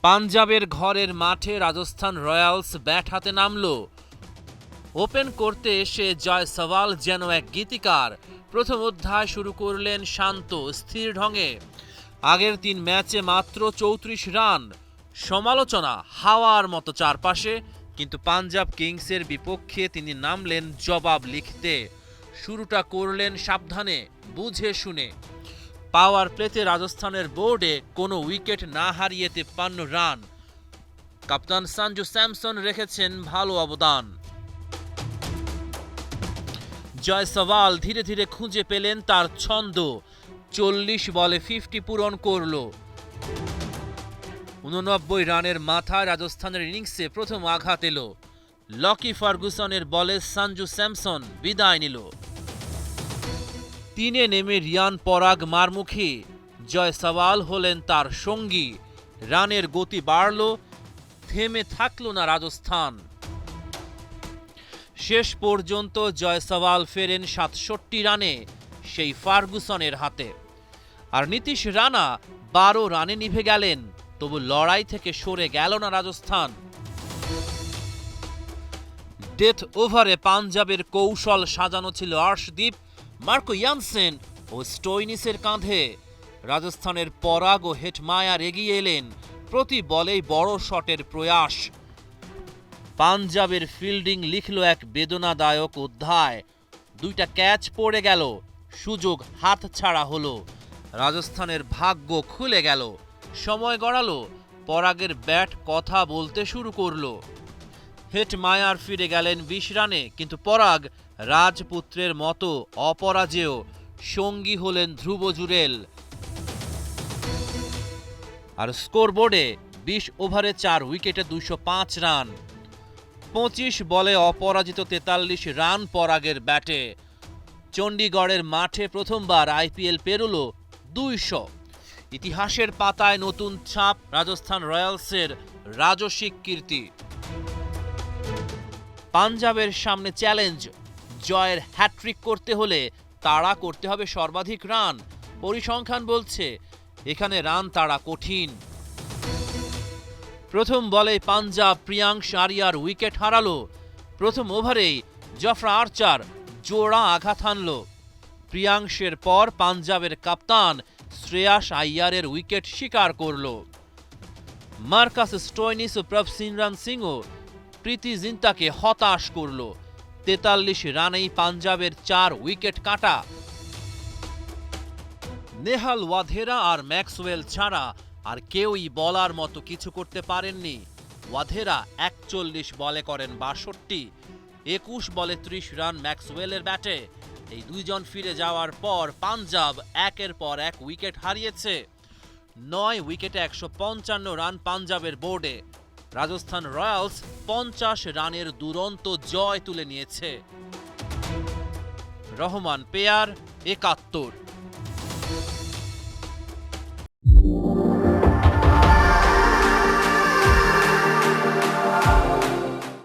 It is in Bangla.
পাঞ্জাবের ঘরের মাঠে রাজস্থান রয়্যালস ব্যাট হাতে নামল। ওপেন করতে এসে জয়সওয়াল যেন এক গীতিকার। প্রথম অধ্যায় শুরু করলেন শান্ত স্থির ঢঙে। আগের 3 ম্যাচে মাত্র 34 রান। সমালোচনা হাওয়ার মতো চারপাশে, কিন্তু পাঞ্জাব কিংসের বিপক্ষে তিনি নামলেন জবাব লিখতে। শুরুটা করলেন সাবধানে, বুঝে শুনে। পাওয়ার প্লেতে রাজস্থানের বোর্ডে কোনো উইকেট না হারিয়ে 53 রান। কাপ্তান সঞ্জু স্যামসন রেখেছেন ভালো অবদান। জয়সওয়াল ধীরে ধীরে খুঁজে পেলেন তার ছন্দ। 40 বলে 50 পূরণ করল। 89 রানের মাথায় রাজস্থানের ইনিংসে প্রথম আঘাত এলো। লকি ফার্গুসনের বলে সঞ্জু স্যামসন বিদায় নিল। 3-এ নেমে রিয়ান পরাগ মারমুখী। জয়সওয়াল হলেন তার সঙ্গী। রানের গতি বাড়ল, থেমে থাকল না রাজস্থান। শেষ পর্যন্ত জয়সওয়াল ফেরেন 67 রানে, সেই ফার্গুসনের হাতে। আর নীতিশ রানা 12 রানে নিভে গেলেন। তবু লড়াই থেকে সরে গেল না রাজস্থান। ডেথ ওভারে পাঞ্জাবের কৌশল সাজানো ছিল আর্শদীপ, মার্কো ইয়ানসেন ও স্টোইনিসের কাঁধে। রাজস্থানের পরাগ ও হেটমায়ার এগিয়ে এলেন। প্রতি বলেই বড় শটের প্রয়াস। পাঞ্জাবের ফিল্ডিং লিখল এক বেদনাদায়ক অধ্যায়। 2টা ক্যাচ পড়ে গেল, সুযোগ হাতছাড়া হলো। রাজস্থানের ভাগ্য খুলে গেল। সময় গড়ালো, পরাগের ব্যাট কথা বলতে শুরু করলো। হেটমায়ার ফিরে গেলেন 20 রানে, কিন্তু পরাগ রাজপুত্রের মতো অপরাজেয়। সঙ্গী হলেন ধ্রুব জুরেল। আর স্কোরবোর্ডে 20 ওভারে 4 উইকেটে 205 রান। 25 বলে অপরাজিত 43 রান পরাগের ব্যাটে। চণ্ডীগড়ের মাঠে প্রথমবার আইপিএল পেরোল 200। ইতিহাসের পাতায় নতুন ছাপ রাজস্থান রয়্যালসের রাজসিক কীর্তি। পাঞ্জাবের সামনে চ্যালেঞ্জ, জয়ের হ্যাট্রিক করতে হলে তাড়া করতে হবে সর্বাধিক রান। পরিসংখ্যান বলছে এখানে রান তাড়া কঠিন। প্রথম বলেই পাঞ্জাব প্রিয়াংশ আরিয়ার উইকেট হারালো। প্রথম ওভারেই জফরা আর্চার জোড়া আঘাত হানল। প্রিয়াংশের পর পাঞ্জাবের কাপ্তান শ্রেয়াস আইয়ারের উইকেট শিকার করল। মার্কাস স্টোইনিস ও প্রভসিমরন সিংও প্রীতি জিন্তাকে হতাশ করল। 43 রানেই পাঞ্জাবের 4 উইকেট কাটা। নেহাল ওয়াধেরা আর ম্যাক্সওয়েল ছাড়া আর কেউই বলার মতো কিছু করতে পারেননি। ওয়াধেরা 41 বলে করেন 62, 21 বলে 30 রান ম্যাক্সওয়েলের ব্যাটে। এই দুইজন ফিরে যাওয়ার পর পাঞ্জাব একের পর এক উইকেট হারিয়েছে। 9 উইকেটে 155 রান পাঞ্জাবের বোর্ডে। রাজস্থান রয়্যালস 50 রানের দুরন্ত জয় তুলে নিয়েছে। রহমান পেয়ার 71।